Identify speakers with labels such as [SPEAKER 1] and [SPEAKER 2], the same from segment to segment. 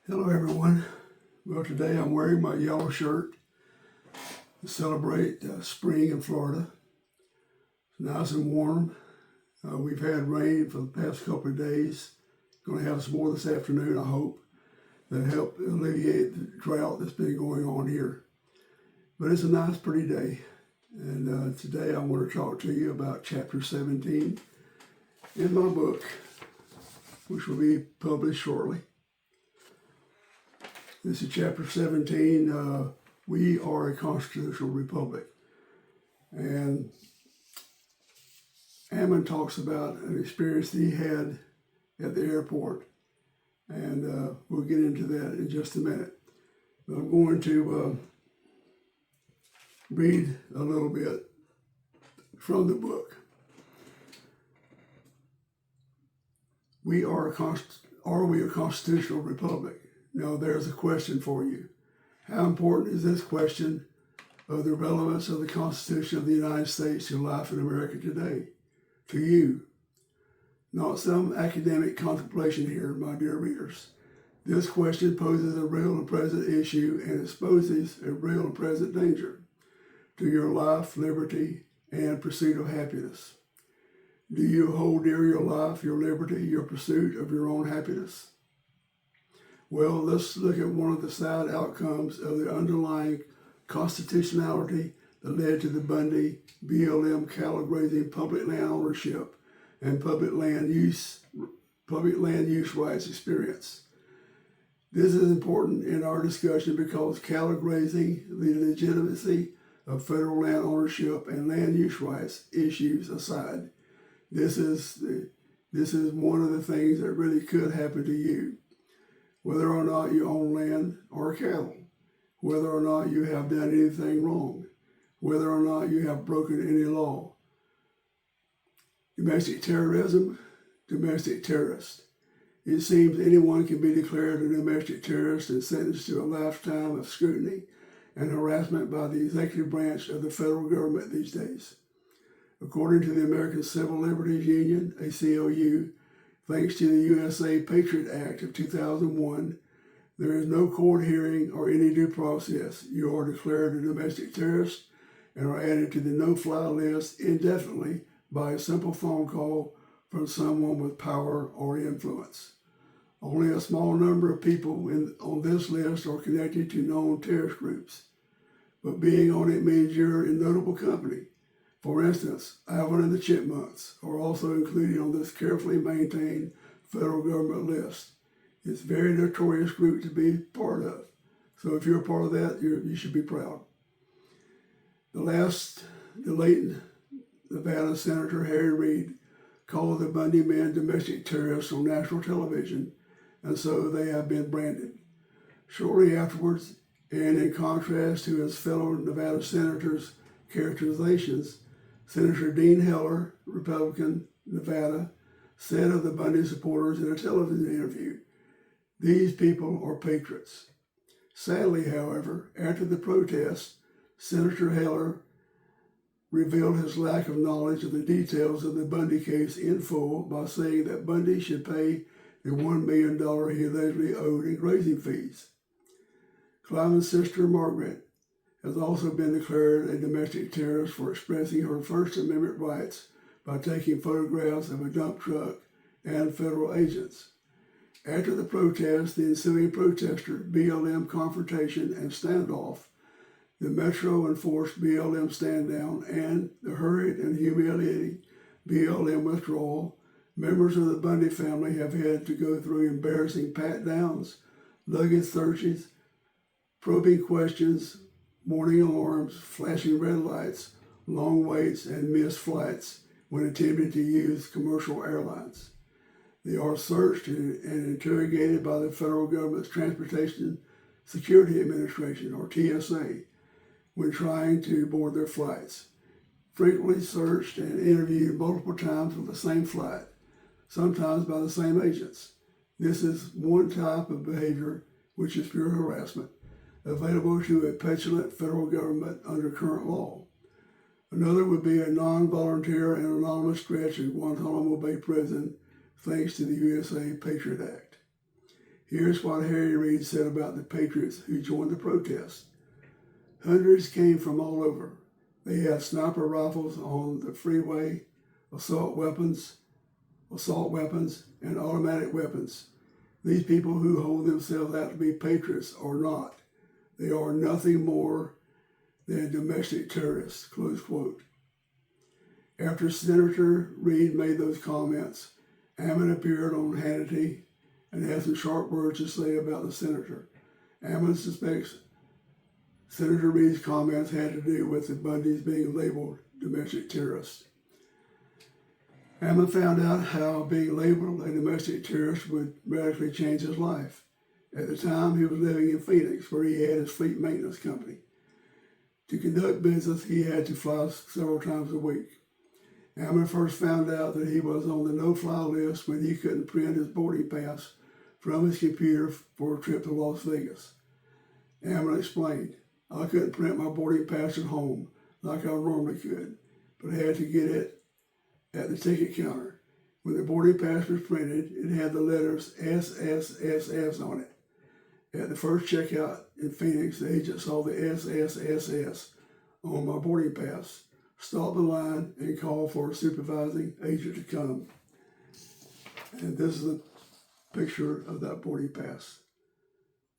[SPEAKER 1] Hello everyone. Well, today I'm wearing my yellow shirt to celebrate spring in Florida. It's nice and warm. We've had rain for the past couple of days. Going to have some more this afternoon, I hope, that help alleviate the drought that's been going on here. But it's a nice, pretty day. And today I want to talk to you about chapter 17 in my book, which will be published shortly. This is chapter 17. We are a constitutional republic. And Ammon talks about an experience that he had at the airport. And we'll get into that in just a minute. But I'm going to read a little bit from the book. Are we a constitutional republic? Now, there's a question for you. How important is this question of the relevance of the Constitution of the United States to life in America today? To you. Not some academic contemplation here, my dear readers. This question poses a real and present issue and exposes a real and present danger to your life, liberty, and pursuit of happiness. Do you hold dear your life, your liberty, your pursuit of your own happiness? Well, let's look at one of the side outcomes of the underlying constitutionality that led to the Bundy BLM cattle grazing public land ownership and public land use rights experience. This is important in our discussion because cattle grazing, the legitimacy of federal land ownership and land use rights issues aside, this is one of the things that really could happen to you. Whether or not you own land or cattle, whether or not you have done anything wrong, whether or not you have broken any law. Domestic terrorism, domestic terrorist. It seems anyone can be declared a domestic terrorist and sentenced to a lifetime of scrutiny and harassment by the executive branch of the federal government these days. According to the American Civil Liberties Union, ACLU, thanks to the USA Patriot Act of 2001, there is no court hearing or any due process. You are declared a domestic terrorist and are added to the no-fly list indefinitely by a simple phone call from someone with power or influence. Only a small number of people on this list are connected to known terrorist groups, but being on it means you're in notable company. For instance, Alvin and the Chipmunks are also included on this carefully maintained federal government list. It's a very notorious group to be part of. So if you're a part of that, you should be proud. The late Nevada Senator Harry Reid called the Bundy men domestic terrorists on national television, and so they have been branded. Shortly afterwards, and in contrast to his fellow Nevada senators' characterizations, Senator Dean Heller, Republican, Nevada, said of the Bundy supporters in a television interview, "These people are patriots." Sadly, however, after the protest, Senator Heller revealed his lack of knowledge of the details of the Bundy case in full by saying that Bundy should pay the $1 million he allegedly owed in grazing fees. Cliven's sister, Margaret, has also been declared a domestic terrorist for expressing her First Amendment rights by taking photographs of a dump truck and federal agents. After the protest, the ensuing protester, BLM confrontation and standoff, the Metro enforced BLM stand down, and the hurried and humiliating BLM withdrawal, members of the Bundy family have had to go through embarrassing pat-downs, luggage searches, probing questions, morning alarms, flashing red lights, long waits, and missed flights when attempting to use commercial airlines. They are searched and interrogated by the federal government's Transportation Security Administration, or TSA, when trying to board their flights. Frequently searched and interviewed multiple times with the same flight, sometimes by the same agents. This is one type of behavior which is pure harassment, available to a petulant federal government under current law. Another would be a non-volunteer and anonymous stretch at Guantanamo Bay Prison, thanks to the USA Patriot Act. Here's what Harry Reid said about the patriots who joined the protest. Hundreds came from all over. They had sniper rifles on the freeway, assault weapons, and automatic weapons. These people who hold themselves out to be patriots are not. They are nothing more than domestic terrorists, close quote. After Senator Reid made those comments, Ammon appeared on Hannity and had some sharp words to say about the senator. Ammon suspects Senator Reid's comments had to do with the Bundys being labeled domestic terrorists. Ammon found out how being labeled a domestic terrorist would radically change his life. At the time, he was living in Phoenix, where he had his fleet maintenance company. To conduct business, he had to fly several times a week. Ammon first found out that he was on the no-fly list when he couldn't print his boarding pass from his computer for a trip to Las Vegas. Ammon explained, I couldn't print my boarding pass at home like I normally could, but I had to get it at the ticket counter. When the boarding pass was printed, it had the letters SSSS on it. At the first checkout in Phoenix, the agent saw the SSSS on my boarding pass, stopped the line, and called for a supervising agent to come. And this is a picture of that boarding pass.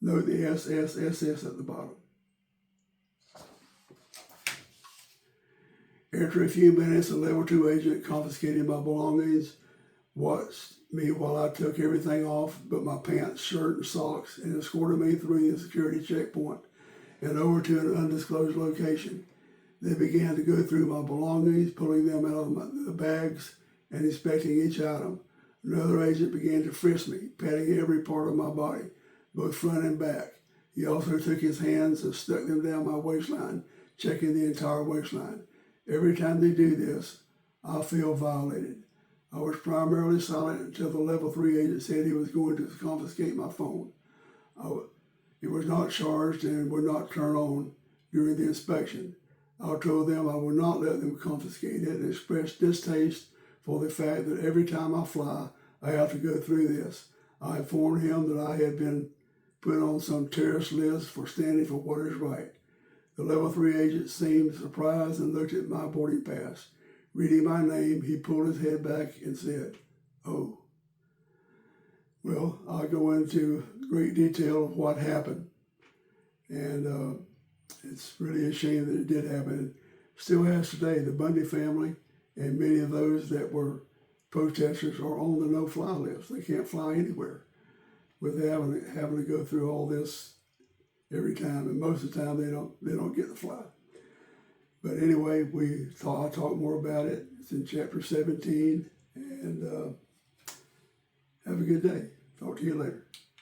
[SPEAKER 1] Note the SSSS at the bottom. After a few minutes, a level 2 agent confiscated my belongings, watched me while I took everything off but my pants, shirt, and socks, and escorted me through the security checkpoint and over to an undisclosed location. They began to go through my belongings, pulling them out of the bags and inspecting each item. Another agent began to frisk me, patting every part of my body, both front and back. He also took his hands and stuck them down my waistline, checking the entire waistline. Every time they do this, I feel violated. I was primarily silent until the level 3 agent said he was going to confiscate my phone. It was not charged and would not turn on during the inspection. I told them I would not let them confiscate it and expressed distaste for the fact that every time I fly, I have to go through this. I informed him that I had been put on some terrorist list for standing for what is right. The level 3 agent seemed surprised and looked at my boarding pass. Reading my name, he pulled his head back and said, "Oh." Well, I'll go into great detail of what happened. And it's really a shame that it did happen. It still has today. The Bundy family and many of those that were protesters are on the no-fly list. They can't fly anywhere without having to go through all this every time, and most of the time they don't get to fly. But anyway, I'll talk more about it. It's in chapter 17, and have a good day. Talk to you later.